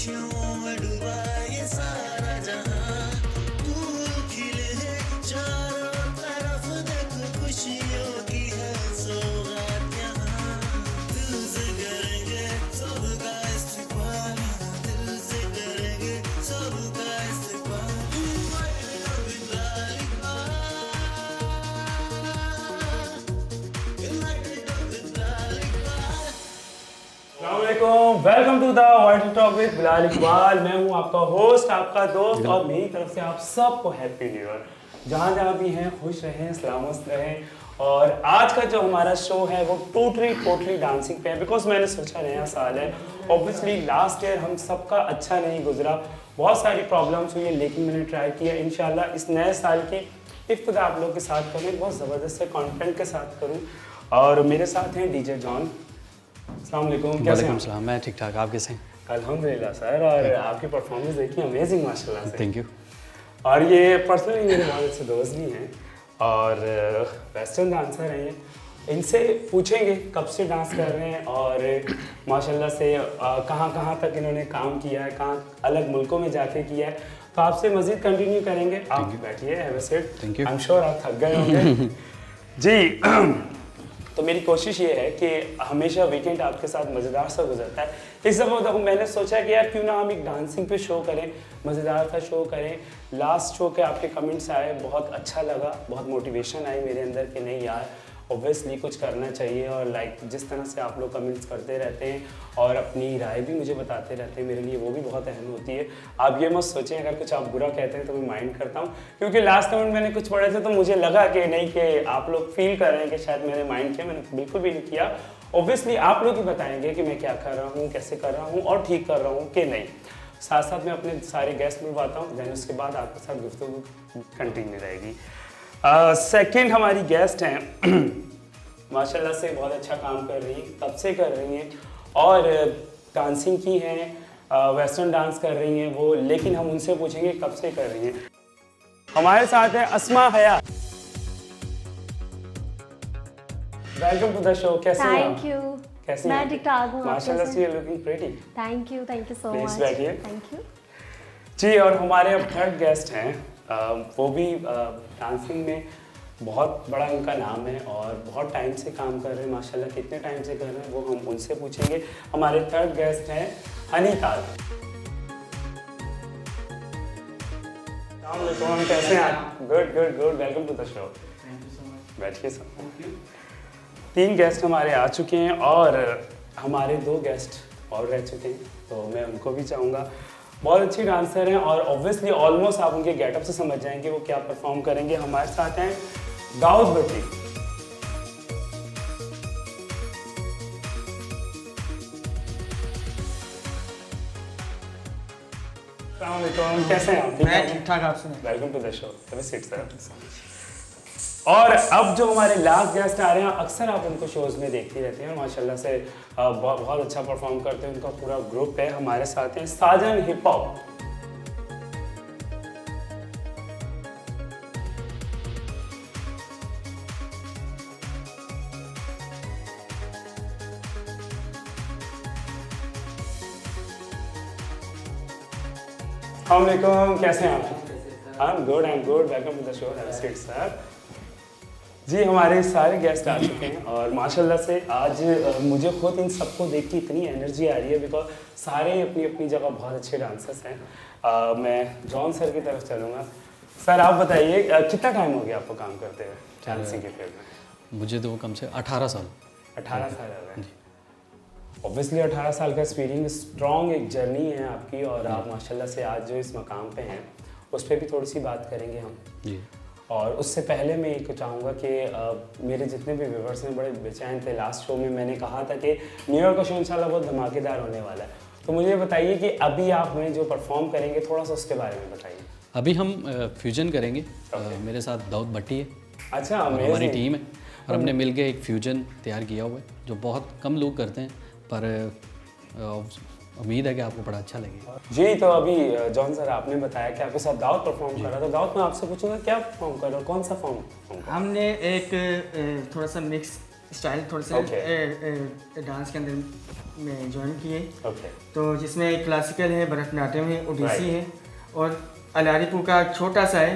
खुशियों में डूबा ये सारा जहां, फूल खिले हैं चारों तरफ, देख खुशियों की है सौगात यहाँ। दिल से करेंगे सबका इस्तेमाल, दिल से करेंगे सबका इस्तेमाल। Welcome to the vital talk with Bilal Iqbal. मैं हूं आपका होस्ट, आपका दोस्त, और मेरी तरफ से आप सबको हैप्पी न्यू ईयर। जहां जहां भी हैं खुश रहें, सलामत रहें। और आज का जो हमारा शो है वो टोटली डांसिंग पे है, बिकॉज मैंने सोचा नया साल है। ऑब्वियसली लास्ट ईयर हम सबका अच्छा नहीं गुजरा, बहुत सारी प्रॉब्लम्स हुई है, लेकिन मैंने ट्राई किया इंशाल्लाह इस नए साल की इफ्तिदा आप लोग के साथ करूँ, बहुत ज़बरदस्त से कॉन्टेंट के साथ करूँ। और मेरे साथ हैं डीजे जॉन। अस्सलाम वालेकुम, कैसे हैं? सलाम, मैं ठीक ठाक, आप कैसे हैं? अल्हम्दुलिल्लाह सर, और आपकी परफॉर्मेंस देखिए अमेजिंग माशाल्लाह से। Thank you. और ये पर्सनली मेरे बहुत अच्छे दोस्त भी हैं और वेस्टर्न डांसर हैं ये। इनसे पूछेंगे कब से डांस कर रहे हैं और माशाल्लाह से कहाँ तक इन्होंने काम किया है, कहाँ अलग मुल्कों में जाके किया है। तो आपसे मज़ीद कंटिन्यू करेंगे। आप बैठिए, have a seat. Thank you. I am sure आप थक गए होंगे। जी तो मेरी कोशिश ये है कि हमेशा वीकेंड आपके साथ मज़ेदार सा गुजरता है। इस दफ़ा मैंने सोचा कि यार क्यों ना हम एक डांसिंग पे शो करें, मज़ेदार सा शो करें। लास्ट शो के आपके कमेंट्स आए, बहुत अच्छा लगा, बहुत मोटिवेशन आई मेरे अंदर कि नहीं यार ऑब्वियसली कुछ करना चाहिए। और लाइक जिस तरह से आप लोग कमेंट्स करते रहते हैं और अपनी राय भी मुझे बताते रहते हैं, मेरे लिए वो भी बहुत अहम होती है। आप ये मत सोचें अगर कुछ आप बुरा कहते हैं तो मैं माइंड करता हूँ, क्योंकि लास्ट कमेंट मैंने कुछ पढ़े थे तो मुझे लगा कि नहीं, कि आप लोग फील कर रहे हैं कि शायद मैंने माइंड किया। मैंने बिल्कुल भी नहीं किया। ऑब्वियसली आप लोग ही बताएंगे कि मैं क्या कर रहा हूँ, कैसे कर रहा हूँ और ठीक कर रहा हूँ कि नहीं। साथ साथ मैं अपने सारे गेस्ट मिलवाता हूँ, दैन उसके बाद आपके साथ गुफ्तगू कंटिन्यू रहेगी। सेकेंड हमारी गेस्ट हैं, माशाल्लाह से बहुत अच्छा काम कर रही हैं, तब से कर रही हैं और डांसिंग की हैं, वेस्टर्न डांस कर रही हैं वो। लेकिन हम उनसे पूछेंगे कब से कर रही हैं। हमारे साथ है Asma Haya. Welcome to the show. कैसे हैं आप? Thank you. कैसी मैं हैं? ठीक ठाक हूँ। माशाल्लाह से you looking pretty. Thank you so Please much. बैठिए। Thank you. जी, और हमारे अब थर्ड गेस्ट हैं, वो भी डांसिंग में बहुत बड़ा उनका नाम है और बहुत टाइम से काम कर रहे हैं माशाल्लाह। कितने टाइम से कर रहे हैं वो हम उनसे पूछेंगे। हमारे थर्ड गेस्ट हैं हनी ताज। अस्सलाम, कैसे हैं आप? Good, welcome to the show. बैठिए सर। 3 गेस्ट हमारे आ चुके हैं और हमारे 2 गेस्ट और रह चुके हैं, तो मैं उनको भी चाहूँगा। बहुत अच्छी डांसर हैं और ऑब्वियसली ऑलमोस्ट आप उनके गेटअप से समझ जाएंगे वो क्या परफॉर्म करेंगे। हमारे साथ हैं दाऊद भट्टी। अस्सलाम वालेकुम, कैसे हैं आप? मैं ठीक ठाक, आप सुनाएं। Welcome to the show. Seat sir. और अब जो हमारे लास्ट गेस्ट आ रहे हैं, अक्सर आप उनको शोज़ में देखती रहते हैं, माशाल्लाह से बहुत अच्छा परफॉर्म करते हैं। उनका पूरा ग्रुप है। हमारे साथ हैं साजन हिप हॉप। अस्सलाम, कैसे हैं आप? I am good, welcome to the show. Have a seat sir. जी, हमारे सारे गेस्ट आ चुके हैं और माशाल्लाह से आज मुझे खुद इन सबको देख के इतनी एनर्जी आ रही है, बिकॉज सारे अपनी अपनी जगह बहुत अच्छे डांसर्स हैं। मैं जॉन सर की तरफ चलूँगा। सर आप बताइए कितना टाइम हो गया आपको काम करते हुए डांसिंग के फील्ड में? मुझे तो कम से 18 साल। 18 साल हो गए। ऑब्वियसली 18 साल का एक्सपीरियंस, स्ट्रॉन्ग एक जर्नी है आपकी और आप माशाल्लाह से आज जो इस मकाम पे हैं उस पर भी थोड़ी सी बात करेंगे हम जी। और उससे पहले मैं एक चाहूँगा कि मेरे जितने भी व्यूवर्स हैं बड़े बेचैन थे। लास्ट शो में मैंने कहा था कि न्यू ईयर का शो इंशाल्लाह बहुत धमाकेदार होने वाला है, तो मुझे बताइए कि अभी आप हमें जो परफॉर्म करेंगे थोड़ा सा उसके बारे में बताइए। अभी हम फ्यूजन करेंगे। मेरे साथ दाऊद भट्टी है। अच्छा, और हमारी amazing। टीम है और हमने मिलके एक फ्यूजन तैयार किया हुआ है जो बहुत कम लोग करते हैं, पर उम्मीद है कि आपको बड़ा अच्छा लगेगा। जी, तो अभी जॉन सर आपने बताया कि आपके साथ दाऊद परफॉर्म कर रहा था। दाऊद, मैं आपसे पूछूंगा क्या परफॉर्म कर रहा हूँ, कौन सा फॉर्म? हमने एक थोड़ा सा मिक्स स्टाइल थोड़े से Okay. डांस के अंदर में ज्वाइन किए, ओके तो जिसमें क्लासिकल है, भरतनाट्यम है, ओडिसी Right. है और अलारीपुर का छोटा सा है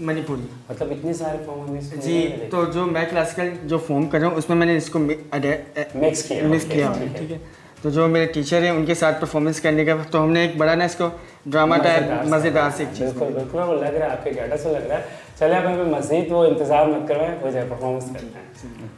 मणिपुरी। मतलब इतने सारे परफॉर्मेंस जी, तो जो मैं क्लासिकल जो फॉर्म कर रहा हूँ उसमें मैंने इसको मिक्स किया मिक्स किया, ठीक है। तो जो मेरे टीचर हैं उनके साथ परफॉर्मेंस करने का, तो हमने एक बड़ा ना इसको ड्रामा टाइप मज़ेदार से एक चीज़। बिल्कुल बिल्कुल वो लग रहा है आपके गैटा से लग रहा है। चले अब हमें मज़ीद वो इंतज़ार मत करवाएं, हो जाए परफॉर्मेंस करते हैं।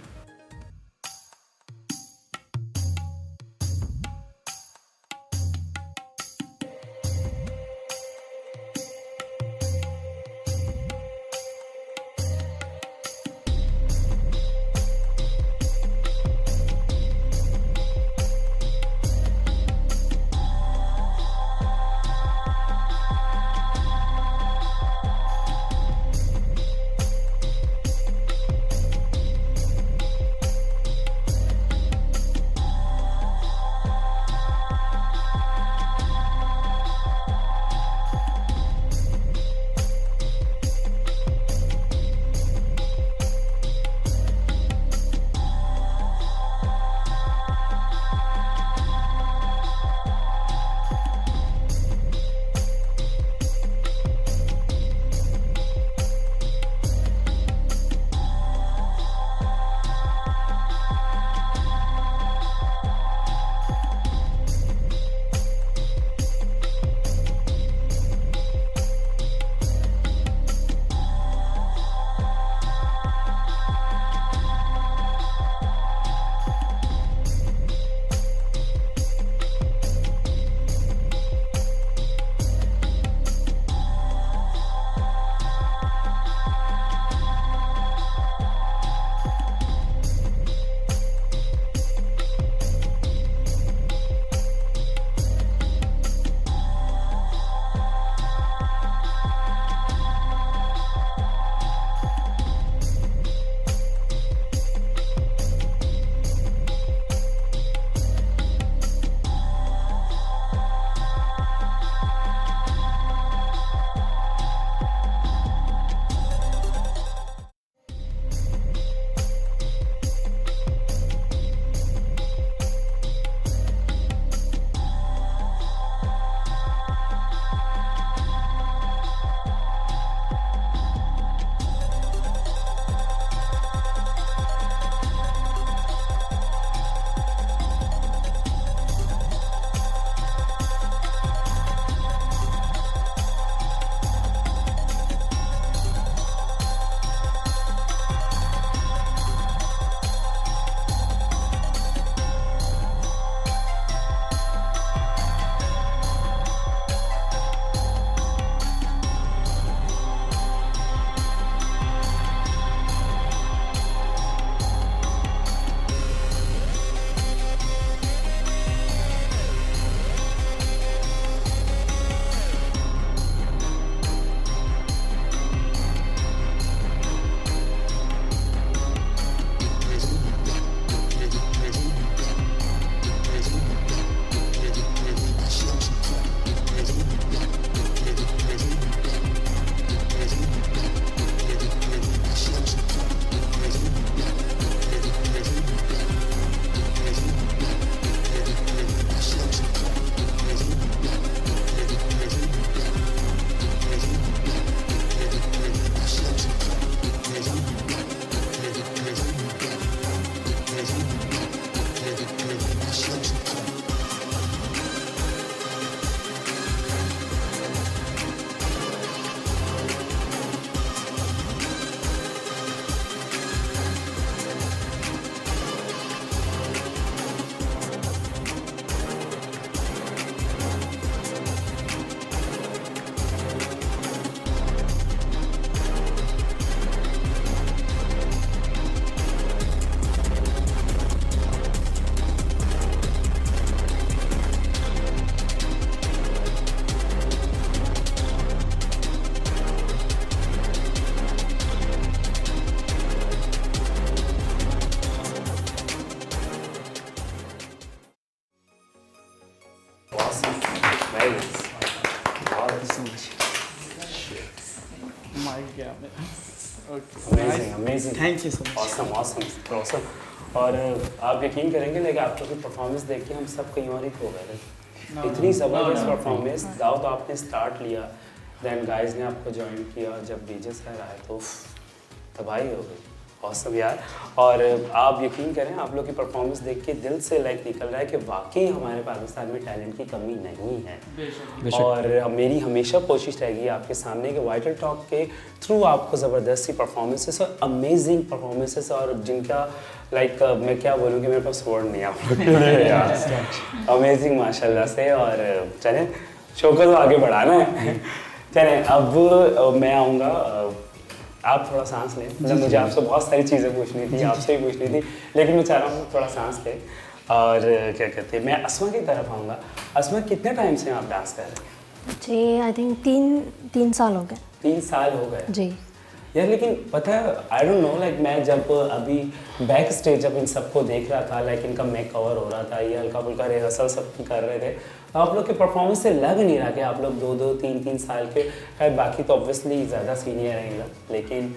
माइक गया आपने। Amazing, amazing. Thank you so much. Awesome, awesome, awesome. और आप यकीन करेंगे लेकिन आप लोग की परफॉर्मेंस देख के हम सब कहीं और ही खो गए थे। इतनी ज़बरदस्त परफॉर्मेंस। दाऊद आपने स्टार्ट लिया, देन गाइस ने आपको ज्वाइन किया, जब डीजे सर आए तो तबाही हो गई। औसम यार। और आप यकीन करें आप लोग की परफॉर्मेंस देख के दिल से लाइक निकल रहा है कि वाकई हमारे पाकिस्तान में टैलेंट की कमी नहीं है। और मेरी हमेशा कोशिश रहेगी आपके सामने कि वाइटल टॉक के थ्रू आपको ज़बरदस्ती परफॉर्मेंसेस और अमेजिंग परफॉर्मेंसेस और जिनका लाइक मैं क्या बोलूँ कि मेरे पास वर्ड नहीं है आप लोग के लिए यार। अमेजिंग माशाल्लाह से। और चलें शो को तो आगे बढ़ाना है। चलें अब मैं आऊँगा, आप थोड़ा सांस लें। मतलब मुझे आपसे बहुत सारी चीज़ें पूछनी थी, आपसे भी पूछनी थी, लेकिन मैं चाह रहा हूँ थोड़ा सांस लें। और क्या कहते हैं, मैं अस्मा की तरफ आऊँगा। अस्मा कितने टाइम से आप डांस कर रहे हैं? जी आई थिंक तीन साल हो गए। 3 साल हो गए जी यार। लेकिन पता है आई डोंट नो लाइक मैं जब अभी बैक स्टेज जब इन सबको देख रहा था, लाइक इनका मेक कवर हो रहा था, ये हल्का फुल्का रिहर्सल सब कर रहे थे, तो आप लोग के परफॉर्मेंस से लग नहीं रहा कि आप लोग 2-2, 3-3 साल के है। बाकी तो ऑब्वियसली ज़्यादा सीनियर हैं ये लोग, लेकिन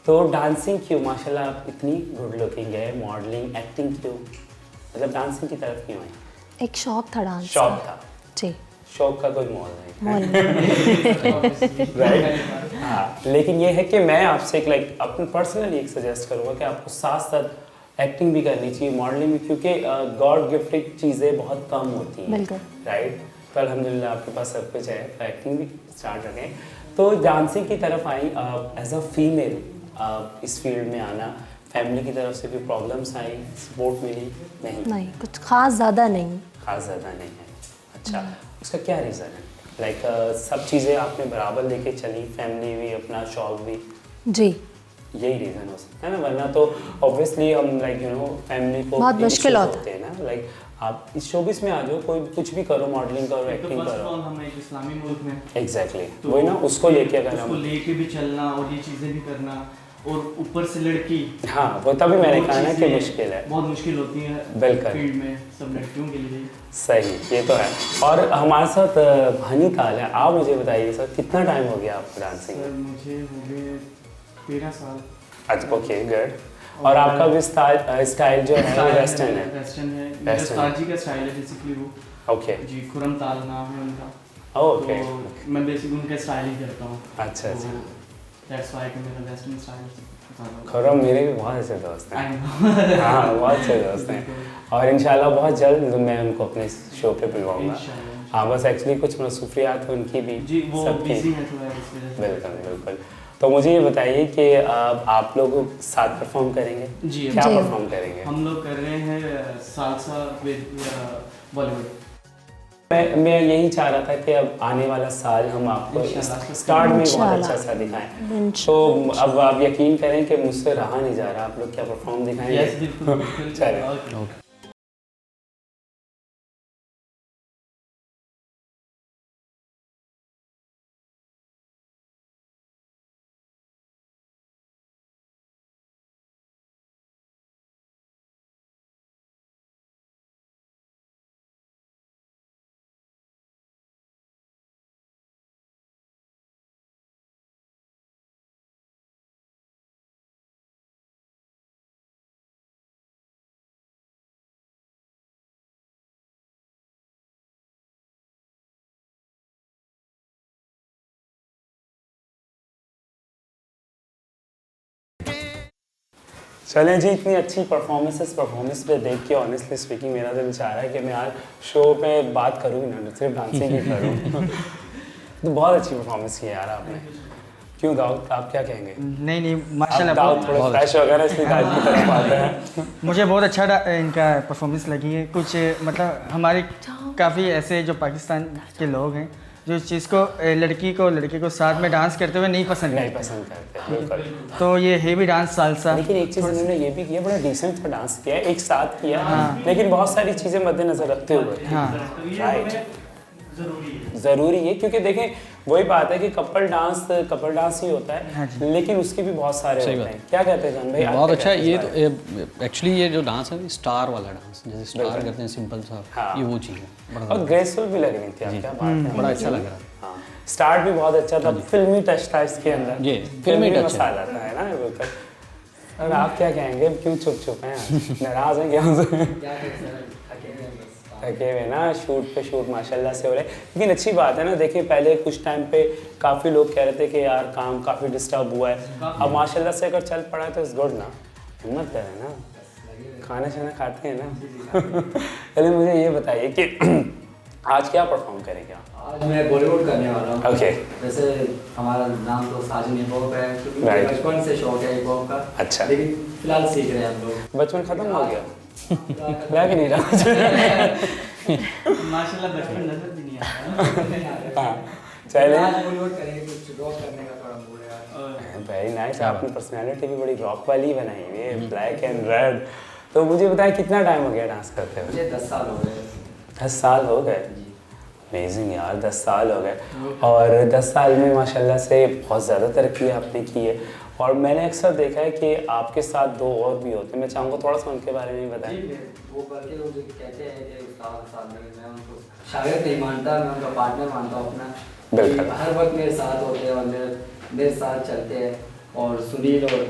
तो डांसिंग क्यों? माशाल्लाह आप इतनी गुड लुकिंग है, मॉडलिंग, एक्टिंग क्यों, मतलब डांसिंग की तरफ क्यों आई? एक शौक था डांस शौक का। था। जी शौक का कोई मोल नहीं, मोल नहीं। राइट। हाँ, लेकिन ये है कि मैं आपसे एक लाइक अपने पर्सनली एक सजेस्ट करूँगा कि आपको साथ साथ एक्टिंग भी करनी चाहिए, मॉडलिंग भी, क्योंकि गॉड गिफ्टेड चीज़ें बहुत कम होती हैं। बिल्कुल। राइट। तो अल्हम्दुलिल्लाह आपके पास सब कुछ है, तो एक्टिंग भी स्टार्ट रखें। तो डांसिंग की तरफ आई एज अ फीमेल, इस फील्ड में आना, फैमिली की तरफ से भी प्रॉब्लम्स आई, सपोर्ट मिली? नहीं कुछ खास ज़्यादा नहीं। खास ज़्यादा नहीं है। अच्छा, उसका क्या रीज़न है? लाइक सब चीज़ें आपने बराबर लेके चली, फैमिली भी, अपना शौक भी? जी यही रीज़न हो सकता है ना, वरना तो ऑब्वियसली हम लाइक यू नो फैमिली को बहुत मुश्किल issues होता होते हैं ना। लाइक आप इस शोबिस में आ जाओ, कोई कुछ भी करो, मॉडलिंग करो, एक्टिंग करो। हम एक इस्लामी मुल्क में एग्जैक्टली तो वही ना, उसको लेके अगर उसको हम लेके भी चलना और ये चीज़ें भी करना, और ऊपर से लड़की, हाँ वो तभी मैंने वो कहा ना कि चीज़ें मुश्किल है। बहुत मुश्किल होती है बिल्कुल। फील्ड में, सब लड़कियों के लिए। सही, ये तो है। और हमारे साथ हनी ताल है। आप मुझे बताइए सर, कितना टाइम हो गया आपको डांसिंग सर में? मुझे हो गए 13 साल। अच्छा, ओके गुड। और आपका भी स्टाइल जो है वो वेस्टर्न है? वेस्टर्न है, मेरा Western। उस्ताद जी का स्टाइल है बेसिकली वो। ओके जी, खुरम ताल नाम है उनका। ओके। तो मैं बेसिकली उनका स्टाइल ही करता हूँ। अच्छा अच्छा। दैट्स व्हाई कि मेरा वेस्टर्न स्टाइल। खुरम मेरे भी बहुत अच्छे दोस्त हैं। I know. हाँ बहुत अच्छे दोस्त हैं, और इंशाल्लाह बहुत जल्द मैं उनको अपने शो पे बुलवाऊंगा। इंशाल्लाह। हाँ बस एक्चुअली कुछ मसरूफियात हैं उनकी भी, जी वो सबकी। बिजी है थोड़ा इस वजह से। बिल्कुल बिल्कुल। तो मुझे ये बताइए कि आप लोग साथ परफॉर्म करेंगे? जी क्या जी। परफॉर्म करेंगे? हम लोग कर रहे हैं सालसा विद बॉलीवुड। मैं यही चाह रहा था कि अब आने वाला साल हम आपको इंशाल्लाह। स्टार्ट में बहुत इंशाल्लाह। अच्छा सा दिखाएं। इंशाल्लाह। तो अब आप यकीन करें कि मुझसे रहा नहीं जा रहा, आप लोग क्या परफॉर्म दिखाएंगे? यस बिल्कुल बिल्कुल। चलें। ओके। चलें जी, इतनी अच्छी परफॉर्मेंस पे देख के ऑनेस्टली स्पीकिंग मेरा दिल चाह रहा है कि मैं आज शो पे बात करूँ ही ना, सिर्फ डांसिंग ही करूँ। तो बहुत अच्छी परफॉर्मेंस की है यार आपने। क्यों दाऊद, आप क्या कहेंगे? नहीं आप माशाल्लाह दाऊद थोड़ा फ्रेश वगैरह इसलिए दाऊद की तरफ आते हैं। मुझे बहुत अच्छा इनका परफॉर्मेंस लगी है। कुछ मतलब हमारे काफ़ी ऐसे जो पाकिस्तान के लोग हैं जो इस चीज़ को लड़की को लड़के को साथ में डांस करते हुए नहीं पसंद नहीं करते, पसंद करते बिल्कुल। तो ये हेवी डांस सालसा। लेकिन एक चीज़ उन्होंने ये भी किया, बड़ा डिसेंट सा डांस किया है, एक साथ किया, लेकिन बहुत सारी चीज़ें मद्देनजर रखते हुए। हाँ राइट, जरूरी है। ज़रूरी है, क्योंकि देखें वही बात है कि कपल डांस ही होता हाँ है, लेकिन उसके भी बहुत सारे सही होते बात हैं। क्या कहते हैं जान भाई? आप बहुत क्या अच्छा कहते हैं ये इस बारे में? तो एक्चुअली ये जो डांस है स्टार वाला डांस, जैसे स्टार बिल्कुल। करते हैं सिंपल सा, हाँ। ये वो चीज़ है। बड़ा और ग्रेसफुल भी लग रही थी आप, क्या बात है। बड़ा अच्छा लग रहा है। हाँ, स्टार्ट भी बहुत अच्छा था, फिल्मी टच था इसके अंदर। जी, फिल्मी फिल्मी टच है। मसाला था, है ना बिल्कुल। और आप क्या कहेंगे, क्यों चुप हैं आज? नाराज हैं क्या हमसे? थके हुए ना, शूट पे शूट माशाल्लाह से हो रहे हैं। लेकिन अच्छी बात है ना, देखिए पहले कुछ टाइम पे काफ़ी लोग कह रहे थे कि यार काम काफ़ी डिस्टर्ब हुआ है, अब माशाल्लाह से अगर चल पड़ा है तो इस गुड ना, हिम्मत करें ना, खाना शाना खाते हैं ना। चलिए मुझे ये बताइए कि आज क्या परफॉर्म करेंगे आप? आज मैं बॉलीवुड करने वाला हूँ। ओके। वैसे हमारा नाम तो साजन हिप हॉप है, क्योंकि Right. बचपन से शौक है हिप हॉप का। अच्छा। लेकिन फिलहाल सीख रहे हैं हम लोग। बचपन खत्म हो गया? लग नहीं रहा। माशाल्लाह बचपन नजर भी नहीं आता। हाँ, चले। आज बॉलीवुड करेंगे, कुछ रॉक करने का थोड़ा मूड है आज। वेरी नाइस, आपने पर्सनालिटी भी बड़ी रॉक वाली बनाई हुई है, ब्लैक एंड रेड। तो मुझे बताएं कितना टाइम हो गया डांस करते हुए? मुझे 10 साल हो गए। 10 साल हो गए? अमेजिंग यार, 10 साल हो गए। और 10 साल में माशाल्लाह से बहुत ज़्यादा तरक्की आपने की है। और मैंने अक्सर देखा है कि आपके साथ 2 और भी होते हैं, मैं चाहूँगा थोड़ा सा उनके बारे में बताएं। जी, वो करके मुझे कहते हैं कि उस्ताद में मैं उनको शागिर्द नहीं मानता, मैं उनका पार्टनर मानता हूँ अपना। बिल्कुल। हर वक्त मेरे साथ होते हैं और मेरे साथ चलते हैं। और सुनील और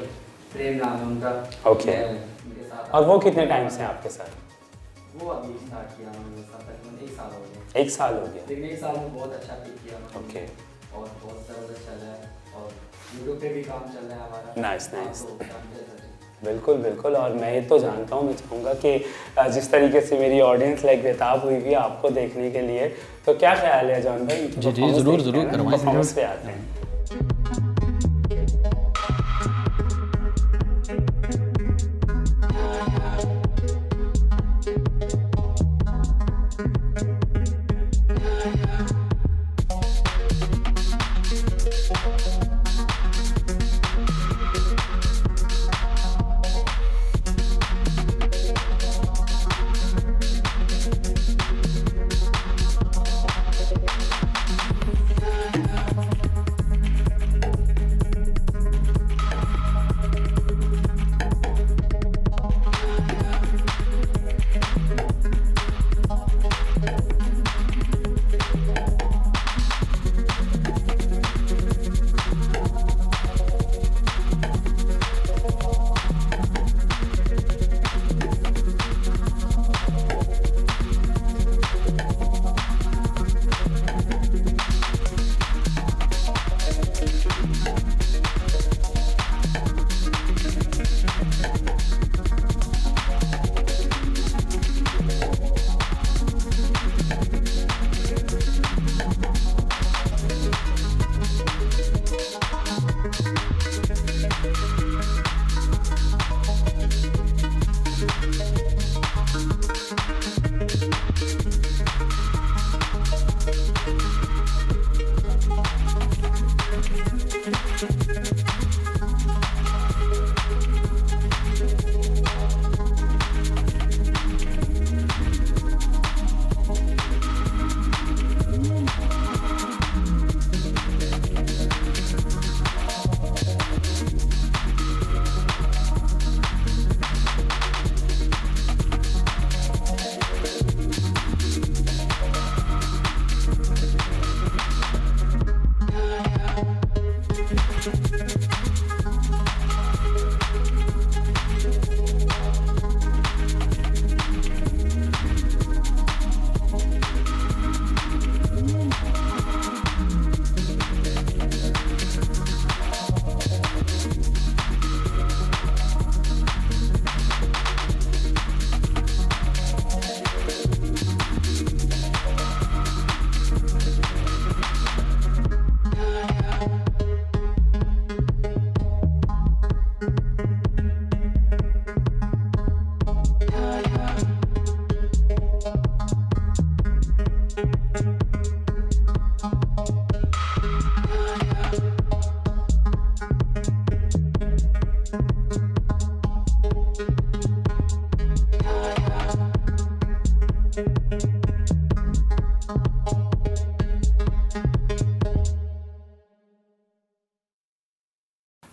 प्रेम नाम है उनका। ओके। उनके साथ। और वो कितने टाइम से हैं आपके साथ? वो अभी स्टार्ट किया उन्होंने मेरे साथ, तकरीबन 1 साल हो गया। 1 साल हो गया? लेकिन 1 साल में बहुत अच्छा पिक किया उन्होंने। ओके। और बहुत ज़बरदस्त चल रहा है, और यूट्यूब पे भी काम चल रहा है हमारा। Nice, nice. तो जानते हैं सर। बिल्कुल बिल्कुल। और मैं ये तो जानता हूँ, मैं चाहूँगा कि जिस तरीके से मेरी ऑडियंस लाइक बेताब हुई है आपको देखने के लिए, तो क्या ख्याल है जॉन भाई? जी, ज़रूर करवाएं। परफॉर्मेंस पे आते हैं।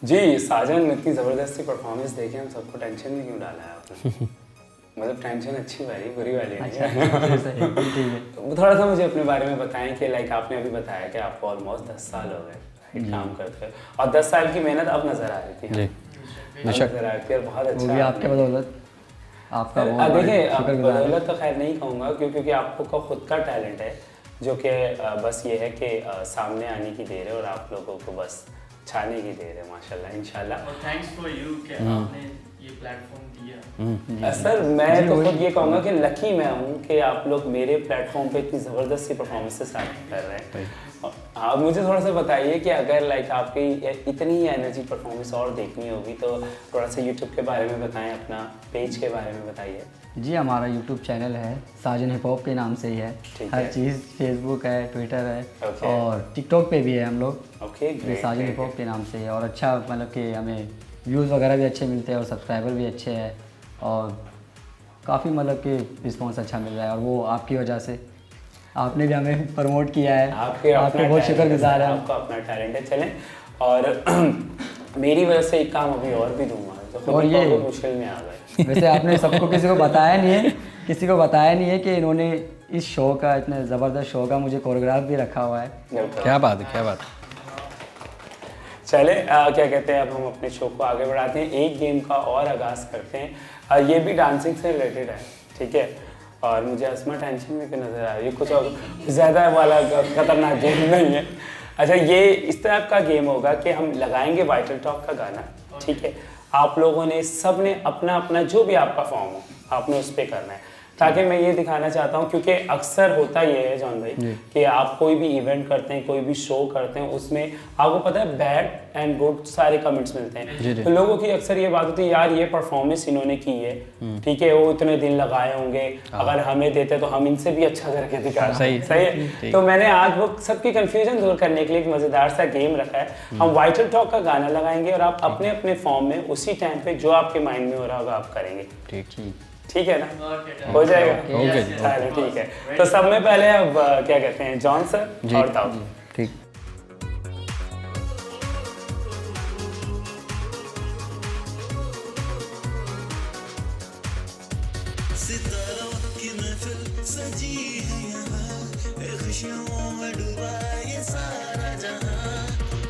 जी साजन, इतनी ज़बरदस्ती परफॉर्मेंस देखे हम सबको टेंशन में क्यों डाला है आपने? मतलब टेंशन अच्छी वाली बुरी वाली नहीं है। तो थोड़ा सा मुझे अपने बारे में बताएं कि लाइक आपने अभी बताया कि आपको ऑलमोस्ट 10 साल हो गए राइट काम करते हुए, और 10 साल की मेहनत अब नज़र आ रही थी। बेशक। नजर आती है, बहुत अच्छा वो भी आपके बदौलत, आपका बहुत देखिए अब शुक्रगुजार है। बदौलत तो खैर नहीं कहूँगा क्योंकि आपको का खुद का टैलेंट है जो कि बस ये है कि सामने आने की देर है और आप लोगों को बस छाने की देर है माशाल्लाह इंशाल्लाह। और थैंक्स फॉर यू कि आपने ये प्लेटफॉर्म दिया। सर मैं तो खुद ये कहूँगा कि लकी मैं हूँ कि आप लोग मेरे प्लेटफॉर्म पे इतनी ज़बरदस्ती परफॉर्मेंसेस कर रहे हैं। आप मुझे थोड़ा सा बताइए कि अगर लाइक आपकी इतनी एनर्जी परफॉर्मेंस और देखनी होगी तो थोड़ा सा यूट्यूब के बारे में बताएं, अपना पेज के बारे में बताइए। जी हमारा यूट्यूब चैनल है साजन हिप हॉप के नाम से ही है। ठीक हर है। चीज़ फेसबुक है, ट्विटर है ओके। और टिकटॉक पे भी है हम लोग। ओके ये साजन हिप हॉप के नाम से है और अच्छा मतलब कि हमें व्यूज़ वगैरह भी अच्छे मिलते हैं और सब्सक्राइबर भी अच्छे हैं और काफ़ी मतलब कि रिस्पॉन्स अच्छा मिल रहा है और वो आपकी वजह से, आपने भी हमें प्रमोट किया है। आपके बहुत शुक्रगुजार है। आपका अपना टैलेंट है। चलें और मेरी वजह से एक काम अभी और भी दूंगा तो और ये बहुत मुश्किल में आ गए। वैसे आपने सबको किसी को बताया नहीं है कि इन्होंने इस शो का, इतने ज़बरदस्त शो का मुझे कोरियोग्राफ भी रखा हुआ है। क्या बात है, क्या बात है। चले क्या कहते हैं, अब हम अपने शो को आगे बढ़ाते हैं, एक गेम का और आगाज़ करते हैं। ये भी डांसिंग से रिलेटेड है, ठीक है। और मुझे असमा टेंशन में क्यों नज़र आ रही है, कुछ और ज़्यादा वाला खतरनाक गेम नहीं है। अच्छा, ये इस तरह का गेम होगा कि हम लगाएंगे वाइटल टॉक का गाना, ठीक है। आप लोगों ने सब ने अपना अपना जो भी आपका फॉर्म हो आपने उस पर करना है, ताकि मैं ये दिखाना चाहता हूँ क्योंकि अक्सर होता ये है जॉन भाई कि आप कोई भी इवेंट करते हैं, कोई भी शो करते हैं, उसमें आपको पता है बैड एंड गुड सारे कमेंट्स मिलते हैं। तो लोगों की अक्सर ये बात होती है, यार ये परफॉर्मेंस इन्होंने की है, ठीक है, वो इतने दिन लगाए होंगे, अगर हमें देते तो हम इनसे भी अच्छा करके दिखा। सही है। तो मैंने आज वो सबकी कंफ्यूजन दूर करने के लिए एक मज़ेदार सा गेम रखा है। हम वाइटल टॉक का गाना लगाएंगे और आप अपने अपने फॉर्म में उसी टाइम पे जो आपके माइंड में हो रहा होगा आप करेंगे। ठीक है ना, हो जाएगा। चलो ठीक है। तो सब में पहले अब क्या कहते हैं, जॉन सर और ताऊ। ठीक। सितारों की महफिल सजी है यहाँ, खुशियों में डूबा ये सारा जहां।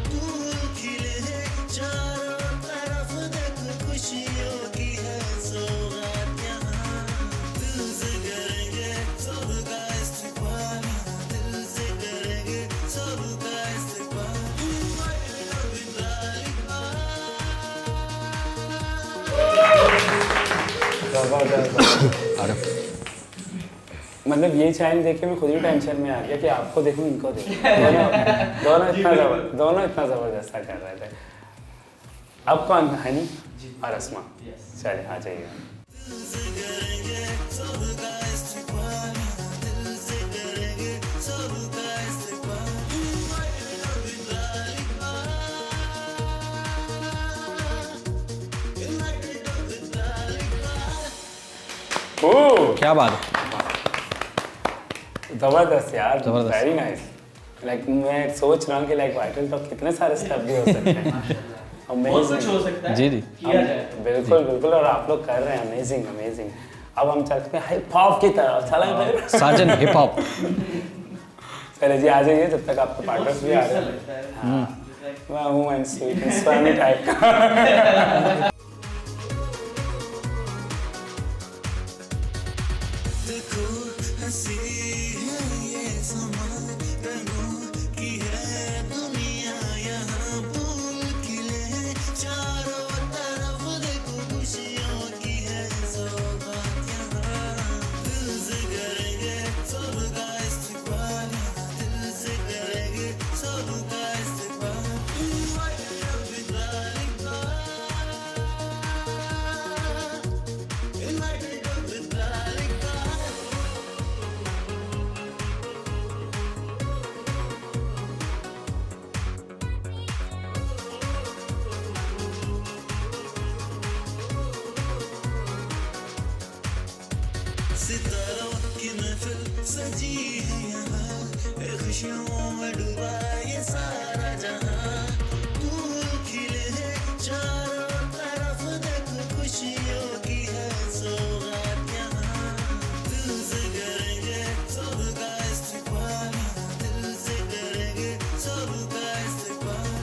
फूल खिले हैं चारों तरफ, देख खुशियों की है सौगात यहाँ। दिल से करेंगे सबका इस्तेमाल, दिल से करेंगे सबका इस्तेमाल। मतलब ये चैलेंज देख के मैं खुद ही टेंशन में आ गया कि आपको देखूं इनको देखूं, दोनों इतना जबरदस्त कर रहे थे। अब कौन, हनी और असमा? चलिए आ जाइए। ओह क्या बात है। जबरदस्त यार, जबरदस्त। Very nice. लाइक मैं सोच रहा हूँ कि लाइक वाइटल टॉक कितने सारे स्टेप भी हो सकते हैं। बहुत कुछ हो अमेजिंग, सकता है, जी जी। किया जाए। बिल्कुल बिल्कुल, और आप लोग कर रहे हैं, अमेजिंग अमेजिंग। अब हम चलते हैं हिप हॉप की तरफ, चलें फिर। साजन हिप हॉप। चले जी आ जाइए, जब तक आपके पार्टनर्स भी आ रहे हैं। लगता है हाँ, मैं हूँ and sweet and Swami type का। देखो हंसी है ये समा, रंगों की है दुनिया यहाँ। फूल खिले हैं चारों तरफ, देखो खुशियों की है सौगात यहाँ। दिल से करेंगे सबका इस्तेमाल, दिल से करेंगे सबका इस्तेमाल। सितारों की महफिल सजी है यहाँ, खुशियों में डूबा ये सारा जहां। फूल खिले हैं चारों तरफ, देख खुशियों की है सौगात यहाँ। दिल से करेंगे सबका इस्तेमाल, दिल से करेंगे सबका इस्तेमाल।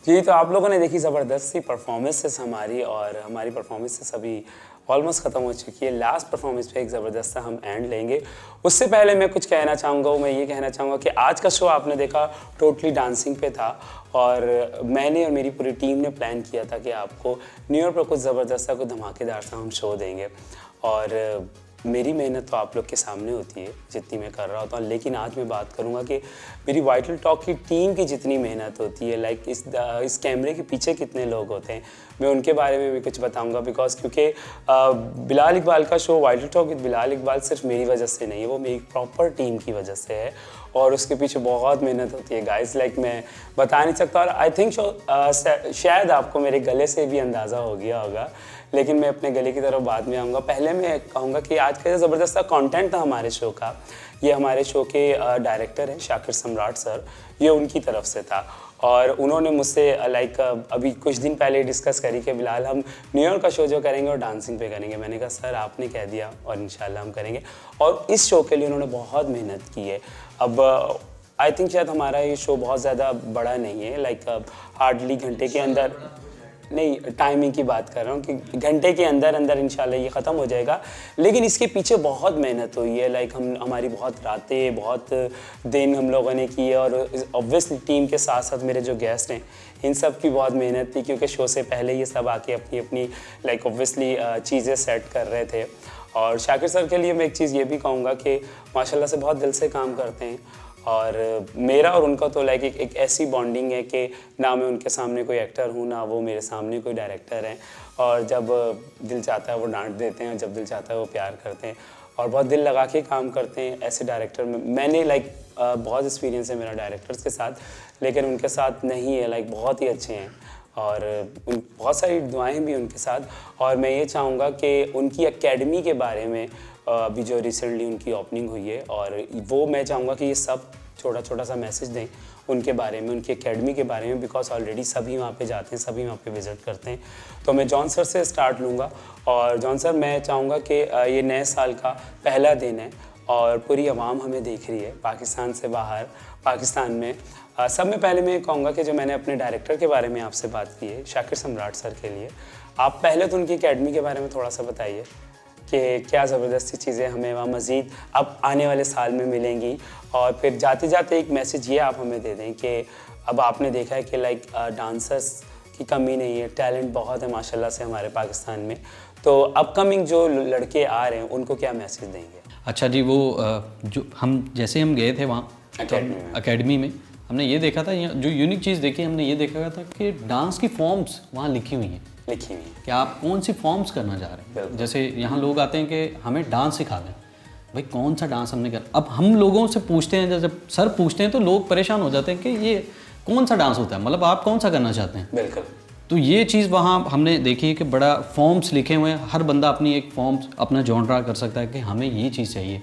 जी, तो आप लोगों ने देखी ज़बरदस्त सी परफॉर्मेंसेस हमारी, और हमारी परफॉर्मेंसेस अभी ऑलमोस्ट ख़त्म हो चुकी है। लास्ट परफॉर्मेंस पे एक ज़बरदस्त सा हम एंड लेंगे। उससे पहले मैं कुछ कहना चाहूँगा, मैं ये कहना चाहूँगा कि आज का शो आपने देखा टोटली डांसिंग पे था, और मैंने और मेरी पूरी टीम ने प्लान किया था कि आपको न्यू ईयर पर कुछ ज़बरदस्त सा, कुछ धमाकेदार सा हम शो देंगे। और मेरी मेहनत तो आप लोग के सामने होती है जितनी मैं कर रहा होता हूँ, लेकिन आज मैं बात करूँगा कि मेरी वाइटल टॉक की टीम की जितनी मेहनत होती है, लाइक इस कैमरे के पीछे कितने लोग होते हैं, मैं उनके बारे में भी कुछ बताऊँगा। बिकॉज क्योंकि बिलाल इकबाल का show vital talk with Bilal Iqbal सिर्फ मेरी वजह से नहीं है, वो मेरी प्रॉपर टीम की वजह से है, और उसके पीछे बहुत मेहनत होती है गाइस, लाइक मैं बता नहीं सकता। और आई थिंक शायद आपको मेरे गले से भी अंदाज़ा हो गया होगा, लेकिन मैं अपने गले की तरफ बाद में आऊँगा। पहले मैं कहूँगा कि आज का ज़बरदस्त कंटेंट था हमारे शो का, ये हमारे शो के डायरेक्टर हैं शाकिर सम्राट सर, ये उनकी तरफ से था। और उन्होंने मुझसे लाइक अभी कुछ दिन पहले डिस्कस करी कि बिलाल हम न्यू ईयर का शो जो करेंगे और डांसिंग पे करेंगे। मैंने कहा सर आपने कह दिया और इंशाल्लाह हम करेंगे, और इस शो के लिए उन्होंने बहुत मेहनत की है। अब आई थिंक शायद हमारा ये शो बहुत ज़्यादा बड़ा नहीं है, लाइक हार्डली घंटे के अंदर, नहीं टाइमिंग की बात कर रहा हूँ कि घंटे के अंदर अंदर इंशाल्लाह ये ख़त्म हो जाएगा, लेकिन इसके पीछे बहुत मेहनत हुई है। लाइक हमारी बहुत रातें, बहुत दिन हम लोगों ने की है, और ऑब्वियसली टीम के साथ साथ मेरे जो गेस्ट हैं इन सब की बहुत मेहनत थी, क्योंकि शो से पहले ये सब आके अपनी अपनी लाइक ऑब्वियसली चीज़ें सेट कर रहे थे। और शाकिर सर के लिए मैं एक चीज़ ये भी कहूँगा कि माशाल्लाह से बहुत दिल से काम करते हैं, और मेरा और उनका तो लाइक एक ऐसी बॉन्डिंग है कि ना मैं उनके सामने कोई एक्टर हूँ, ना वो मेरे सामने कोई डायरेक्टर हैं, और जब दिल चाहता है वो डांट देते हैं, जब दिल चाहता है वो प्यार करते हैं, और बहुत दिल लगा के काम करते हैं। ऐसे डायरेक्टर में मैंने लाइक बहुत एक्सपीरियंस है मेरा डायरेक्टर्स के साथ, लेकिन उनके साथ नहीं है, लाइक बहुत ही अच्छे हैं, और बहुत सारी दुआएं भी उनके साथ। और मैं ये चाहूँगा कि उनकी एकेडमी के बारे में अभी जो रिसेंटली उनकी ओपनिंग हुई है, और वो मैं चाहूँगा कि ये सब छोटा छोटा सा मैसेज दें उनके बारे में, उनकी एकेडमी के बारे में, बिकॉज ऑलरेडी सभी वहाँ पे जाते हैं, सभी वहाँ पे विज़िट करते हैं। तो मैं जॉन सर से स्टार्ट लूँगा। और जॉन सर, मैं चाहूँगा कि ये नए साल का पहला दिन है, और पूरी आवाम हमें देख रही है पाकिस्तान से बाहर, पाकिस्तान में। सब में पहले मैं कहूँगा कि जो मैंने अपने डायरेक्टर के बारे में आपसे बात की है, शाकिर सम्राट सर के लिए, आप पहले तो उनकी एकेडमी के बारे में थोड़ा सा बताइए कि क्या ज़बरदस्ती चीज़ें हमें वहाँ मज़ीद अब आने वाले साल में मिलेंगी। और फिर जाते जाते एक मैसेज ये आप हमें दे दें कि अब आपने देखा है कि लाइक डांसर्स की कमी नहीं है, टैलेंट बहुत है माशाल्लाह से हमारे पाकिस्तान में, तो अपकमिंग जो लड़के आ रहे हैं उनको क्या मैसेज देंगे? अच्छा जी, वो जो हम गए थे वहाँ एकेडमी में, हमने ये देखा था, जो यूनिक चीज़ देखी हमने ये देखा था कि डांस की फॉर्म्स वहाँ लिखी हुई हैं कि आप कौन सी फॉर्म्स करना चाह रहे हैं। जैसे यहाँ लोग आते हैं कि हमें डांस सिखा दें, भाई कौन सा डांस हमने कर, अब हम लोगों से पूछते हैं, जैसे सर पूछते हैं तो लोग परेशान हो जाते हैं कि ये कौन सा डांस होता है, मतलब आप कौन सा करना चाहते हैं। बिल्कुल। तो ये चीज़ वहाँ हमने देखी है कि बड़ा फॉर्म्स लिखे हुए हैं, हर बंदा अपनी एक फॉर्म्स अपना जॉनरा कर सकता है कि हमें ये चीज़ चाहिए।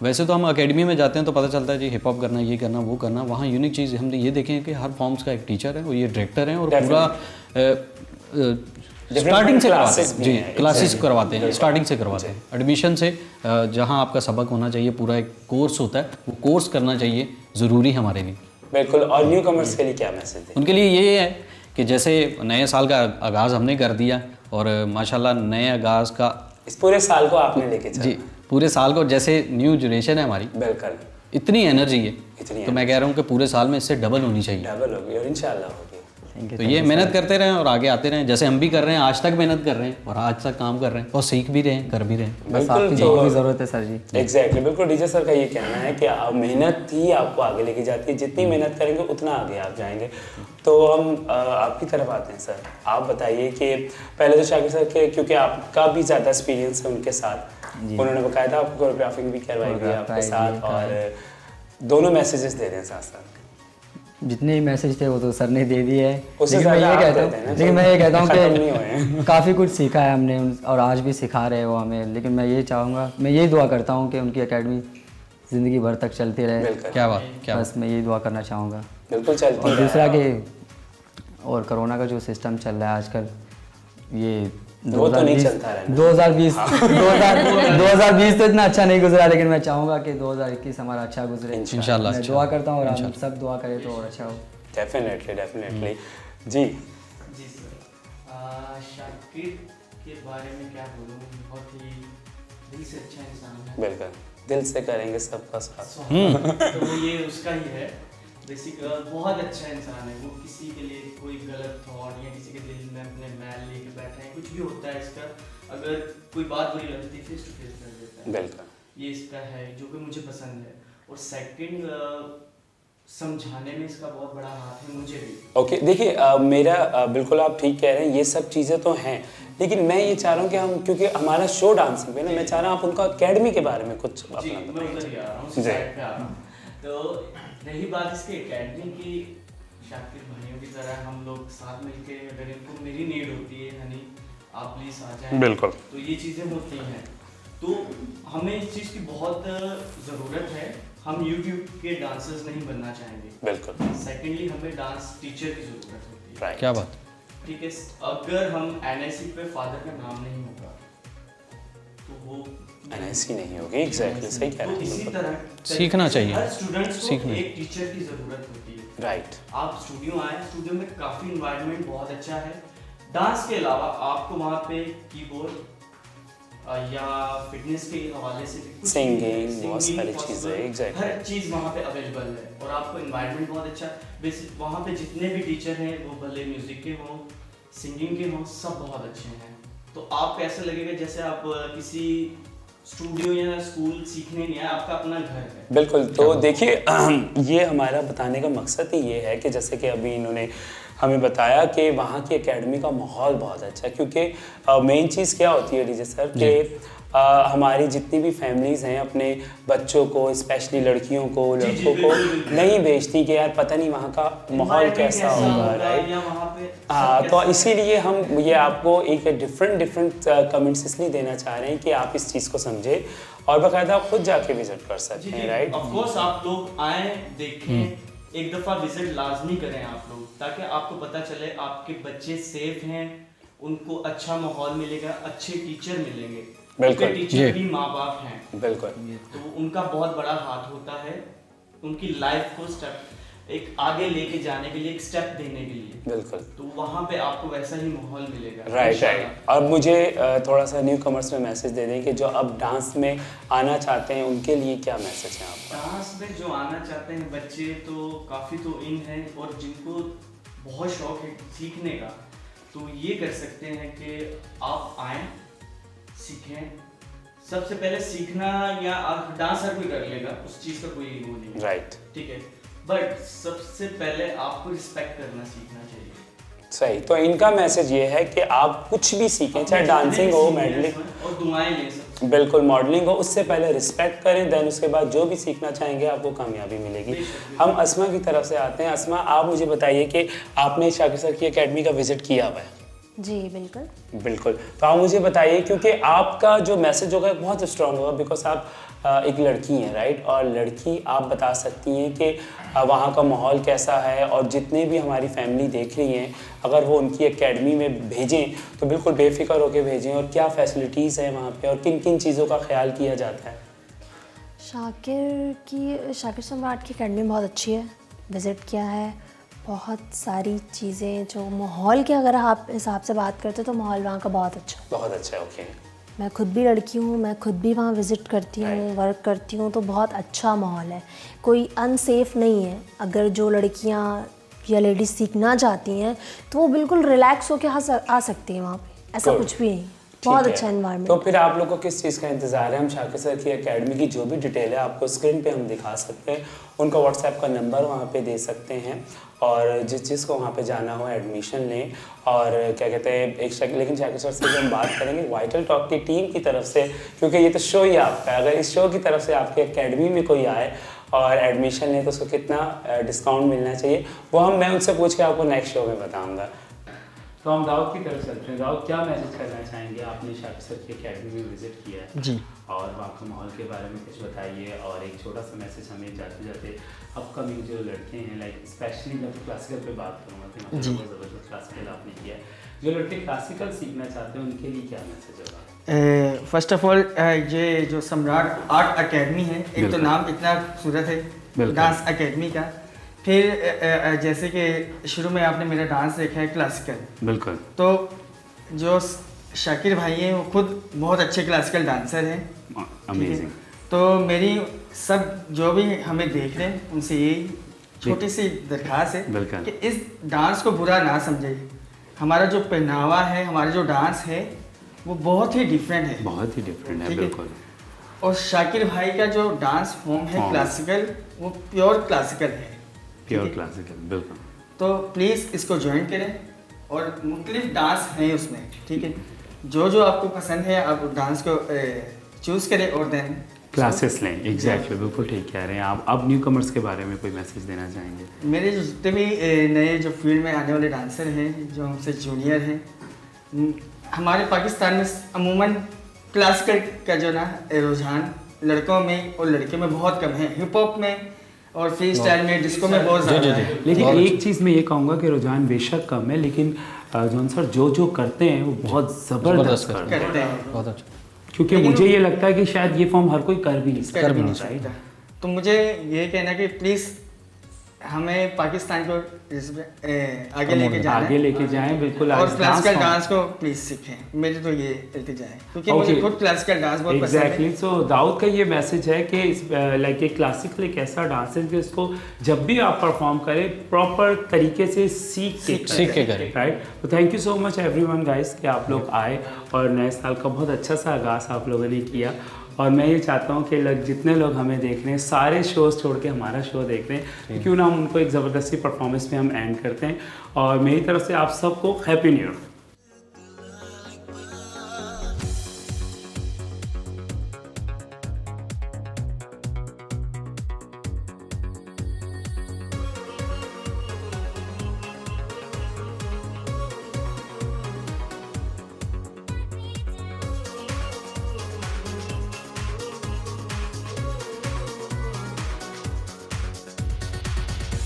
वैसे तो हम एकेडमी में जाते हैं तो पता चलता है जी हिप हॉप करना, ये करना, वो करना। वहाँ यूनिक चीज़ हमने ये देखे हैं कि हर फॉर्म्स का एक टीचर है और ये डायरेक्टर हैं, और पूरा स्टार्टिंग से करवाते हैं जी, क्लासेस करवाते हैं, स्टार्टिंग से करवाते हैं, एडमिशन से जहाँ आपका सबक होना चाहिए, पूरा एक कोर्स होता है, वो कोर्स करना चाहिए, ज़रूरी हमारे लिए। बिल्कुल। और न्यू कमर्स के लिए क्या मैसेज दें? उनके लिए ये है कि जैसे नए साल का आगाज़ हमने कर दिया, और माशाल्लाह नए आगाज़ का इस पूरे साल को आपने लेके चला। जी, पूरे साल को, जैसे न्यू जनरेशन है हमारी, बिल्कुल इतनी एनर्जी है, तो मैं कह रहा हूँ कि पूरे साल में इससे डबल होनी चाहिए, डबल होगी और इंशाल्लाह होगी। तो ये मेहनत करते रहें और आगे आते रहें, जैसे हम भी कर रहे हैं, आज तक मेहनत कर रहे हैं और आज तक काम कर रहे हैं और सीख भी रहे हैं, कर भी रहे हैं। बस आपकी दुआ की ज़रूरत है सर जी। एग्जैक्टली, बिल्कुल। डीजे सर का ये कहना है कि मेहनत ही आपको आगे लेके जाती है, जितनी मेहनत करेंगे उतना आगे आप जाएंगे। तो हम आपकी तरफ आते हैं सर, आप बताइए कि पहले तो शाकिर सर के, क्योंकि आपका भी ज़्यादा एक्सपीरियंस है उनके साथ, उन्होंने बकायदा आपको कोरियोग्राफिंग भी करवाई है आपके साथ, और दोनों मैसेजेस दे रहे हैं साथ साथ। जितने भी मैसेज थे वो तो सर ने दे दिए है, उससे लेकिन मैं ज़्यादा ये आप कहता देते हैं ना, हूँ लेकिन मैं ये कहता हूँ खत्म नहीं हुए हैं। कि काफ़ी कुछ सीखा है हमने और आज भी सिखा रहे हो हमें। लेकिन मैं ये चाहूँगा, मैं यही दुआ करता हूँ कि उनकी एकेडमी ज़िंदगी भर तक चलती रहे। क्या बात, क्या बस मैं यही दुआ करना चाहूँगा। बिल्कुल चलती और है। दूसरा कि और कोरोना का जो सिस्टम चल रहा है आजकल, ये वो तो नहीं चलता रहना। 2020 तो इतना अच्छा नहीं गुजरा, लेकिन मैं चाहूँगा कि 2021 हमारा अच्छा गुजरे। इंशाल्लाह मैं दुआ करता हूँ और हम सब दुआ करें तो और अच्छा हो। Definitely definitely. जी जी सर, शाकिर के बारे में क्या बोलूँ, बहुत ही दिल से अच्छा इंसान है। बिल्कुल, दिल से करेंगे सबका साथ। तो वो ये उसका ही है बेसिक, बहुत अच्छा इंसान है वो। किसी के लिए कोई गलत थॉट या किसी के दिल में अपने मैल लेके बैठा है, कुछ भी होता है इसका, अगर कोई बात बुरी लगती है फेस टू फेस कर देता है। बिल्कुल, ये इसका है जो कि मुझे पसंद है। और सेकंड, समझाने में इसका बहुत बड़ा हाथ है मुझे भी। ओके देखिए मेरा बिल्कुल आप ठीक कह रहे हैं, ये सब चीज़ें तो हैं, लेकिन मैं ये चाह रहा हूँ कि हम, क्योंकि हमारा शो डांसिंग पे ना, मैं चाह रहा हूँ आप उनका अकेडमी के बारे में कुछ जी, अपना मैं बताइए। उधर ही आ रहा हूँ, जी। साइड पे आ रहा हूँ। तो रही बात इसके एकेडमी की, शाकिर भाइयों की तरह हम लोग साथ मिलके, अगर इनको मेरी नीड होती है हनी आप प्लीज आ जाएं, बिल्कुल। तो ये चीज़ें होती हैं। तो हमें इस चीज़ की बहुत ज़रूरत है। हम यूट्यूब के डांसर्स नहीं बनना चाहेंगे। बिल्कुल, सेकेंडली हमें डांस टीचर की ज़रूरत होती है। राइट, क्या बात। ठीक है, अगर हम NIC पे फादर का नाम नहीं होगा तो वो NIC नहीं होगी, एग्जैक्टली सही कह तो रहे इसी हैं। तरह सीखना चाहिए। हर स्टूडेंट्स को सीखना। एक टीचर की ज़रूरत होती है। राइट, आप स्टूडियो आए, स्टूडियो में काफ़ी इन्वायरमेंट बहुत अच्छा है। डांस के अलावा आपको वहाँ पे कीबोर्ड या फिटनेस के हवाले से भी कुछ Singing, भी, बहुत singing सारी possible, चीज़ें, exactly. हर चीज़ वहाँ पे अवेलेबल है। और आपको इन्वायरमेंट बहुत अच्छा, बेसिक वहाँ पे जितने भी टीचर हैं वो भले म्यूजिक के हों, सिंगिंग के हों, सब बहुत अच्छे हैं। तो आपको ऐसा लगेगा जैसे आप किसी स्टूडियो या स्कूल सीखने नहीं आए, आपका अपना घर है। बिल्कुल। तो देखिए ये हमारा बताने का मकसद ही ये है कि जैसे कि अभी इन्होंने हमें बताया कि वहाँ की एकेडमी का माहौल बहुत अच्छा है, क्योंकि मेन चीज़ क्या होती है डीजे सर कि हमारी जितनी भी फैमिलीज़ हैं अपने बच्चों को, स्पेशली लड़कियों को, जी, लड़कों को बिल्कुल। नहीं भेजती कि यार पता नहीं वहाँ का माहौल Environment कैसा होगा, राइट। या वहाँ पे हाँ, सब तो कैसा है। इसीलिए हम ये आपको एक डिफरेंट कमेंट्स इसलिए देना चाह रहे हैं कि आप इस चीज़ को समझें और बाकायदा आप खुद जाके विजिट कर सकते हैं, राइट। ऑफ कोर्स आप लोग आए, देखें, एक दफ़ा विजिट लाजमी करें आप लोग, ताकि आपको पता चले आपके बच्चे सेफ हैं, उनको अच्छा माहौल मिलेगा, अच्छे टीचर मिलेंगे। बिल्कुल। उनके टीचर भी माँ बाप हैं, बिल्कुल, तो उनका बहुत बड़ा हाथ होता है उनकी लाइफ को स्टेप एक आगे लेके जाने के लिए, एक स्टेप देने के लिए। बिल्कुल, तो वहाँ पे आपको वैसा ही माहौल मिलेगा। राइट। इंशाल्लाह। और मुझे थोड़ा सा न्यू कमर्स में मैसेज दे दें कि जो अब डांस में आना चाहते हैं उनके लिए क्या मैसेज है आपका? डांस में जो आना चाहते हैं बच्चे तो काफ़ी तो इन हैं, और जिनको बहुत शौक है सीखने का, तो ये कर सकते हैं कि आप आएँ, सीखें। सबसे पहले सीखना, या डांस हर कोई कर लेगा, उस चीज़ का कोई वो नहीं है, राइट, ठीक है, बट सबसे पहले आपको रिस्पेक्ट करना सीखना चाहिए। सही। तो इनका मैसेज ये है कि आप कुछ भी सीखें, चाहे डांसिंग हो, मॉडलिंग, और दुआएं लें सब। बिल्कुल मॉडलिंग हो, उससे पहले रिस्पेक्ट करें, देन उसके बाद जो भी सीखना चाहेंगे आपको कामयाबी मिलेगी। हम अस्मा की तरफ से आते हैं। अस्मा, आप मुझे बताइए कि आपने शाकिर सर की एकेडमी का विजिट किया हुआ है? जी बिल्कुल। बिल्कुल। तो आप मुझे बताइए, क्योंकि आपका जो मैसेज होगा बहुत स्ट्रॉन्ग होगा, बिकॉज आप एक लड़की हैं, राइट। और लड़की आप बता सकती हैं कि वहाँ का माहौल कैसा है, और जितने भी हमारी फैमिली देख रही हैं अगर वो उनकी एकेडमी में भेजें तो बिल्कुल बेफिक्र होकर भेजें, और क्या फैसिलिटीज़ हैं वहाँ पे और किन किन चीज़ों का ख्याल किया जाता है? शाकिर सम्राट की एकेडमी बहुत अच्छी है, विज़िट किया है। बहुत सारी चीज़ें जो माहौल के अगर आप हिसाब से बात करते तो माहौल वहाँ का बहुत अच्छा है। बहुत अच्छा है, ओके। मैं खुद भी लड़की हूँ, मैं खुद भी वहाँ विज़िट करती हूँ, वर्क करती हूँ, तो बहुत अच्छा माहौल है, कोई अनसेफ नहीं है। अगर जो लड़कियाँ या लेडीज़ सीखना चाहती हैं तो वो बिल्कुल रिलैक्स होकर आ सकती हैं वहाँ पे, ऐसा कुछ भी नहीं, बहुत अच्छा एनवायरनमेंट। तो फिर आप लोग को किस चीज़ का इंतज़ार है? हम शाकिर सर की एकेडमी की जो भी डिटेल है आपको स्क्रीन पे हम दिखा सकते हैं, उनका व्हाट्सएप का नंबर वहाँ पे दे सकते हैं, और जिस को वहाँ पे जाना हो एडमिशन लें। और क्या कहते हैं लेकिन शाकिर सर से जो हम बात करेंगे वाइटल टॉक की टीम की तरफ से, क्योंकि ये तो शो ही आपका है, अगर इस शो की तरफ से आपकी एकेडमी में कोई आए और एडमिशन लें तो उसको कितना डिस्काउंट मिलना चाहिए, वो मैं उनसे पूछ के आपको नेक्स्ट शो में बताऊँगा। तो हम दाऊद की तरफ चलते हैं। दाऊद, क्या मैसेज करना चाहेंगे? आपने शाकिर सर की एकेडमी में विजिट किया है जी, और वहाँ के माहौल के बारे में कुछ बताइए, और एक छोटा सा मैसेज हमें जाते जाते अपकमिंग जो लड़के हैं, लाइक स्पेशली जब क्लासिकल पे बात करूँगा कि जी। बहुत ज़बरदस्त क्लासिकल आपने किया है, जो लड़के क्लासिकल सीखना चाहते हैं उनके लिए क्या मैसेज होगा? फर्स्ट ऑफ ऑल ये जो सम्राट आर्ट एकेडमी है, एक तो नाम इतना खूबसूरत है डांस एकेडमी का, फिर जैसे कि शुरू में आपने मेरा डांस देखा है क्लासिकल, बिल्कुल। तो जो शाकिर भाई हैं वो खुद बहुत अच्छे क्लासिकल डांसर हैं। ठीक है? अमेजिंग। तो मेरी सब जो भी हमें देख रहे हैं उनसे यही छोटी सी दरख्वास्त है बिल्कुल। कि इस डांस को बुरा ना समझिए। हमारा जो पहनावा है, हमारा जो डांस है वो बहुत ही डिफरेंट है। बहुत ही डिफरेंट है, ठीक है। बिल्कुल। और शाकिर भाई का जो डांस फॉर्म है फॉर्म। क्लासिकल, वो प्योर क्लासिकल है। प्योर ठीक है? क्लासिकल, बिल्कुल। तो प्लीज़ इसको ज्वाइन करें और मुख्तलिफ डांस हैं उसमें। ठीक है, जो जो आपको पसंद है आप डांस को चूज़ करें और देन क्लासेस लें। एग्जैक्टली, बिल्कुल ठीक कह रहे हैं आप। अब न्यू कमर्स के बारे में कोई मैसेज देना चाहेंगे? मेरे जो जितने भी नए जो फील्ड में आने वाले डांसर हैं, जो हमसे जूनियर हैं, हमारे पाकिस्तान में अमूमन क्लासिकल का जो ना रुझान लड़कों में और लड़कियों में बहुत कम है। हिप हॉप में और फ्री स्टाइल में, डिस्को में बहुत ज़्यादा है। लेकिन एक चीज़ मैं ये कहूँगा कि रुझान बेशक कम है, लेकिन जॉन सर जो करते हैं वो बहुत ज़बरदस्त करते हैं। बहुत अच्छा। क्योंकि मुझे ये लगता है कि शायद ये फॉर्म हर कोई कर भी नहीं सकता। कर भी नहीं सकता। तो मुझे ये कहना कि प्लीज़ हमें पाकिस्तान को आगे लेके जाना है। आगे लेके जाएं, बिल्कुल। और आज क्लासिकल डांस को प्लीज सीखें। मेरी तो ये इल्तिजा है, क्योंकि मुझे खुद क्लासिकल डांस बहुत पसंद है। एग्जैक्टली। सो दाऊद का ये मैसेज है कि लाइक ये क्लासिकल एक ऐसा डांस है कि इसको जब भी आप परफॉर्म करें प्रॉपर तरीके से सीख के करें। राइट। तो thank you so much everyone guys कि आप लोग आए और नए साल का बहुत अच्छा सा आगाज़ आप लोगों ने किया। और मैं ये चाहता हूँ कि जितने लोग हमें देख रहे हैं सारे शोज़ छोड़ के हमारा शो देख रहे हैं, क्यों ना हम उनको एक ज़बरदस्ती परफॉर्मेंस में हम एंड करते हैं। और मेरी तरफ से आप सबको हैप्पी न्यू ईयर।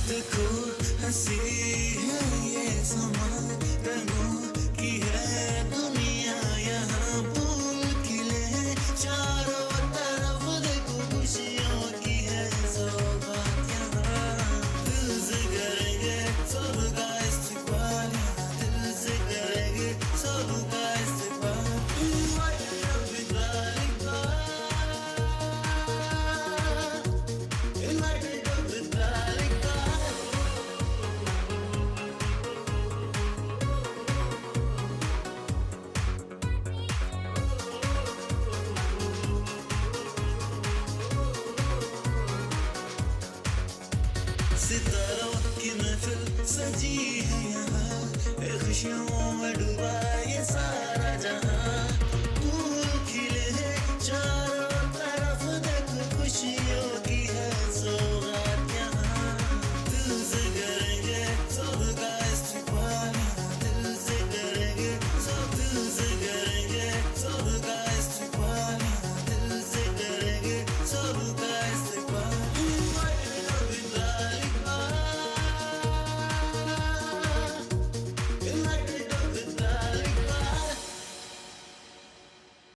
देखो हंसी है ये समा, रंगों की है दुनिया यहाँ, फूल खिले हैं चारों तरफ, देखो खुशियों की है सौगात यहाँ। दिल से करेंगे सबका इस्तेमाल, दिल से करेंगे सबका इस्तेमाल। सितारों की महफिल सजी है यहाँ, खुशियों में डूबा ये सारा